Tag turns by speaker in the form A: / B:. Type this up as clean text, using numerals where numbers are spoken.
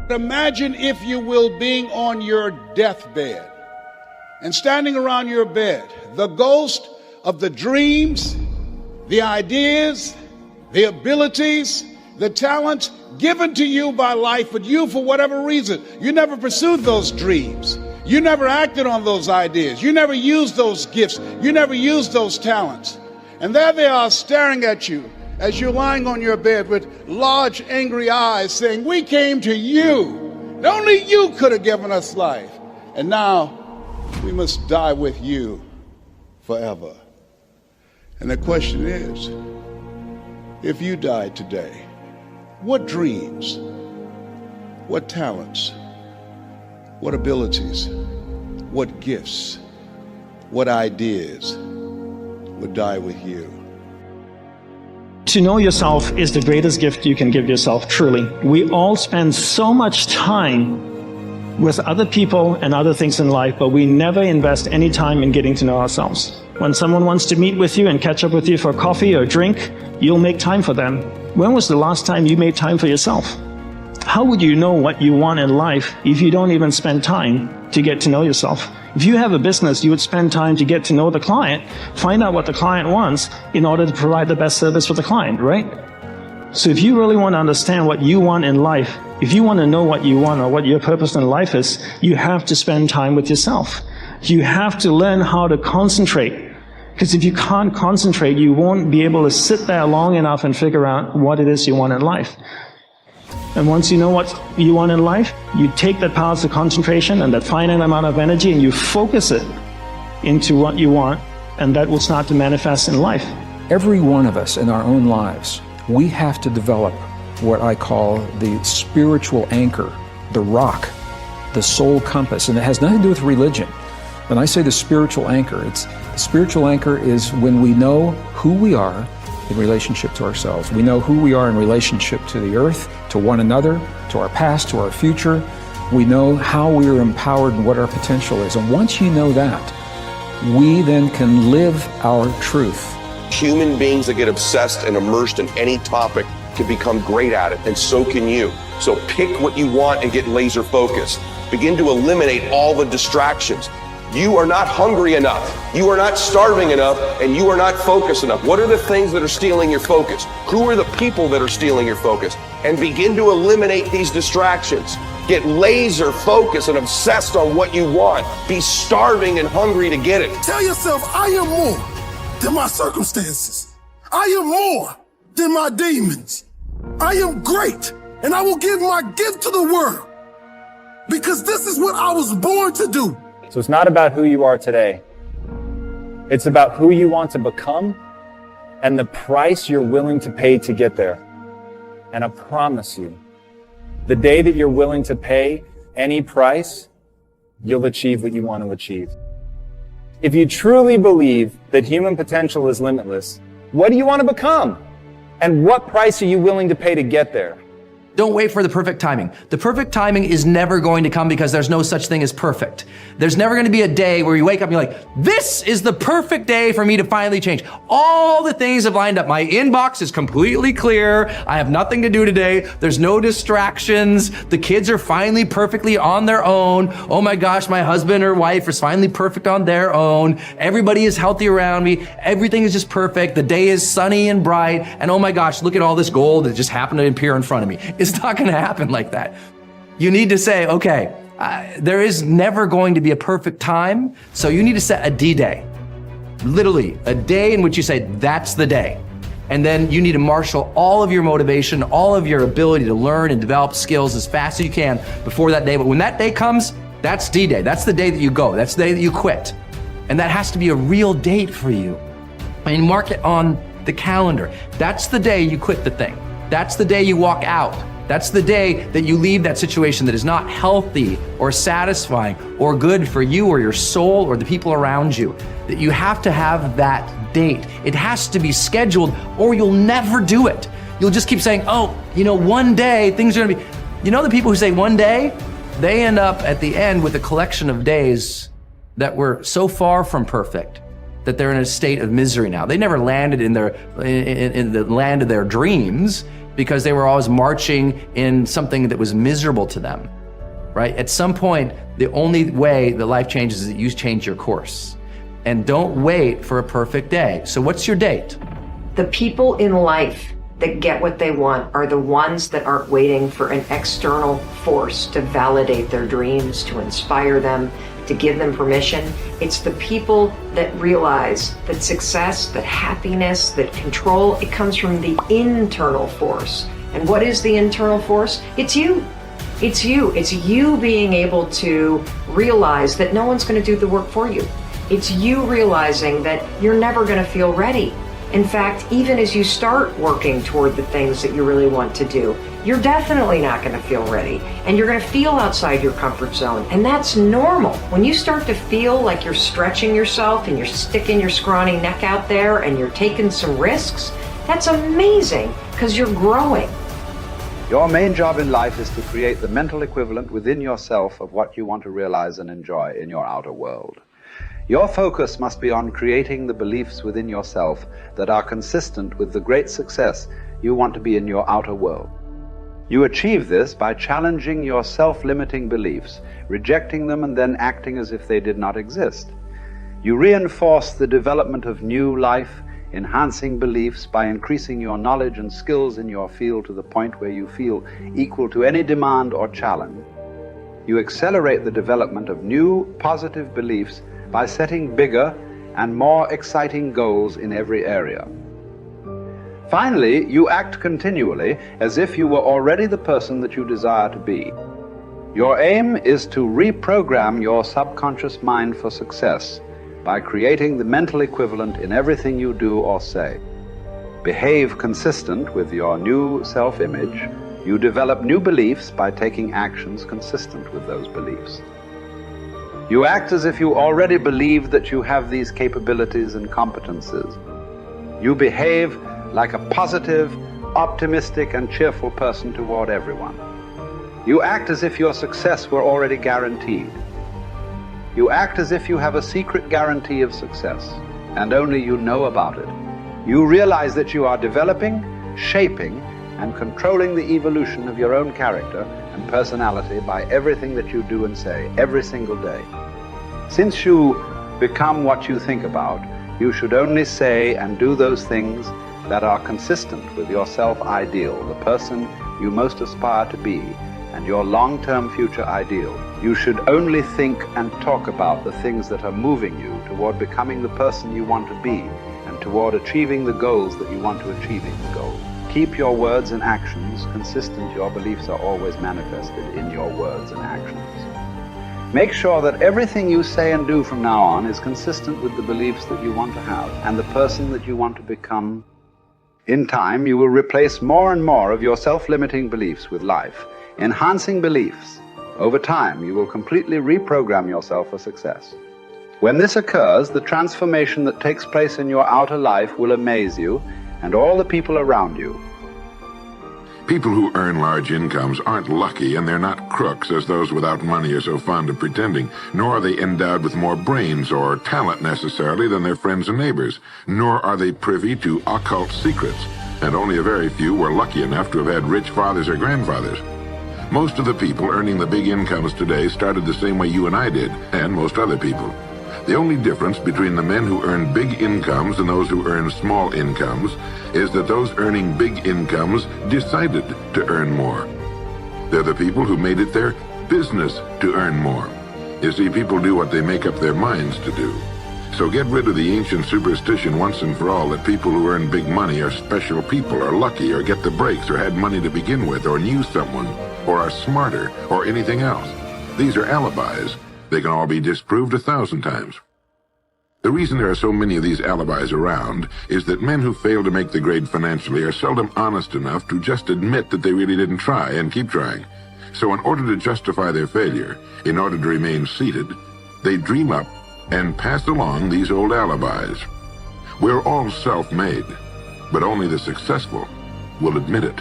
A: Imagine, if you will, being on your deathbed and standing around your bed, the ghost of the dreams, the ideas, the abilities, the talents given to you by life, but you, for whatever reason, you never pursued those dreams. You never acted on those ideas. You never used those gifts. You never used those talents. And there they are staring at you as you're lying on your bed with large, angry eyes saying, "We came to you. Only you could have given us life. And now we must die with you forever." And the question is, if you died today, what dreams, what talents, what abilities, what gifts, what ideas would die with you?
B: To know yourself is the greatest gift you can give yourself, truly. We all spend so much time with other people and other things in life, but we never invest any time in getting to know ourselves. When someone wants to meet with you and catch up with you for coffee or drink, you'll make time for them. When was the last time you made time for yourself? How would you know what you want in life if you don't even spend time to get to know yourself? If you have a business, you would spend time to get to know the client, find out what the client wants in order to provide the best service for the client, right? So if you really want to understand what you want in life, if you want to know what you want or what your purpose in life is, you have to spend time with yourself. You have to learn how to concentrate. Because if you can't concentrate, you won't be able to sit there long enough and figure out what it is you want in life. And once you know what you want in life, you take that power of concentration and that finite amount of energy and you focus it into what you want, and that will start to manifest in life.
C: Every one of us in our own lives, we have to develop what I call the spiritual anchor, the rock, the soul compass, and it has nothing to do with religion. When I say the spiritual anchor, the spiritual anchor is when we know who we are in relationship to ourselves. We know who we are in relationship to the earth, to one another, to our past, to our future. We know how we are empowered and what our potential is. And once you know that, we then can live our truth.
D: Human beings that get obsessed and immersed in any topic can become great at it, and so can you. So pick what you want and get laser focused. Begin to eliminate all the distractions. You are not hungry enough, you are not starving enough, and you are not focused enough. What are the things that are stealing your focus? Who are the people that are stealing your focus? And begin to eliminate these distractions. Get laser focused and obsessed on what you want. Be starving and hungry to get it.
E: Tell yourself, I am more than my circumstances. I am more than my demons. I am great, and I will give my gift to the world, because this is what I was born to do.
F: So it's not about who you are today. It's about who you want to become and the price you're willing to pay to get there. And I promise you, the day that you're willing to pay any price, you'll achieve what you want to achieve. If you truly believe that human potential is limitless, what do you want to become? And what price are you willing to pay to get there?
G: Don't wait for the perfect timing. The perfect timing is never going to come, because there's no such thing as perfect. There's never going to be a day where you wake up and you're like, this is the perfect day for me to finally change. All the things have lined up. My inbox is completely clear. I have nothing to do today. There's no distractions. The kids are finally perfectly on their own. Oh my gosh, my husband or wife is finally perfect on their own. Everybody is healthy around me. Everything is just perfect. The day is sunny and bright. And oh my gosh, look at all this gold that just happened to appear in front of me. It's not going to happen like that. You need to say, okay, there is never going to be a perfect time, so you need to set a D-Day. Literally, a day in which you say, that's the day. And then you need to marshal all of your motivation, all of your ability to learn and develop skills as fast as you can before that day. But when that day comes, that's D-Day. That's the day that you go. That's the day that you quit. And that has to be a real date for you. And mark it on the calendar. That's the day you quit the thing. That's the day you walk out. That's the day that you leave that situation that is not healthy or satisfying or good for you or your soul or the people around you. That you have to have that date. It has to be scheduled, or you'll never do it. You'll just keep saying, oh, you know, one day things are gonna be, you know, the people who say one day, they end up at the end with a collection of days that were so far from perfect that they're in a state of misery now. They never landed in the land of their dreams. because they were always marching in something that was miserable to them, right? At some point, the only way that life changes is that you change your course. And don't wait for a perfect day. So what's your date?
H: The people in life that get what they want are the ones that aren't waiting for an external force to validate their dreams, to inspire them, to give them permission. It's the people that realize that success, that happiness, that control, it comes from the internal force. And what is the internal force? It's you. It's you. It's you being able to realize that no one's going to do the work for you. It's you realizing that you're never going to feel ready. In fact, even as you start working toward the things that you really want to do, you're definitely not going to feel ready. And you're going to feel outside your comfort zone. And that's normal. When you start to feel like you're stretching yourself and you're sticking your scrawny neck out there and you're taking some risks, that's amazing because you're growing.
I: Your main job in life is to create the mental equivalent within yourself of what you want to realize and enjoy in your outer world. Your focus must be on creating the beliefs within yourself that are consistent with the great success you want to be in your outer world. You achieve this by challenging your self-limiting beliefs, rejecting them, and then acting as if they did not exist. You reinforce the development of new life, enhancing beliefs by increasing your knowledge and skills in your field to the point where you feel equal to any demand or challenge. You accelerate the development of new positive beliefs by setting bigger and more exciting goals in every area. Finally, you act continually as if you were already the person that you desire to be. Your aim is to reprogram your subconscious mind for success by creating the mental equivalent in everything you do or say. Behave consistent with your new self-image. You develop new beliefs by taking actions consistent with those beliefs. You act as if you already believe that you have these capabilities and competences. You behave like a positive, optimistic, and cheerful person toward everyone. You act as if your success were already guaranteed. You act as if you have a secret guarantee of success, and only you know about it. You realize that you are developing, shaping, and controlling the evolution of your own character and personality by everything that you do and say every single day. Since you become what you think about, you should only say and do those things that are consistent with your self-ideal, the person you most aspire to be, and your long-term future ideal. You should only think and talk about the things that are moving you toward becoming the person you want to be and toward achieving the goals that you want to achieve in the goal. Keep your words and actions consistent. Your beliefs are always manifested in your words and actions. Make sure that everything you say and do from now on is consistent with the beliefs that you want to have and the person that you want to become. In time, you will replace more and more of your self-limiting beliefs with life, enhancing beliefs. Over time, you will completely reprogram yourself for success. When this occurs, the transformation that takes place in your outer life will amaze you and all the people around you.
J: People who earn large incomes aren't lucky, and they're not crooks as those without money are so fond of pretending, nor are they endowed with more brains or talent necessarily than their friends and neighbors, nor are they privy to occult secrets, and only a very few were lucky enough to have had rich fathers or grandfathers. Most of the people earning the big incomes today started the same way you and I did, and most other people. The only difference between the men who earn big incomes and those who earn small incomes is that those earning big incomes decided to earn more. They're the people who made it their business to earn more. You see, people do what they make up their minds to do. So get rid of the ancient superstition once and for all that people who earn big money are special people, or lucky, or get the breaks, or had money to begin with, or knew someone, or are smarter, or anything else. These are alibis. They can all be disproved 1,000 times. The reason there are so many of these alibis around is that men who fail to make the grade financially are seldom honest enough to just admit that they really didn't try and keep trying. So in order to justify their failure, in order to remain seated, they dream up and pass along these old alibis. We're all self-made, but only the successful will admit it.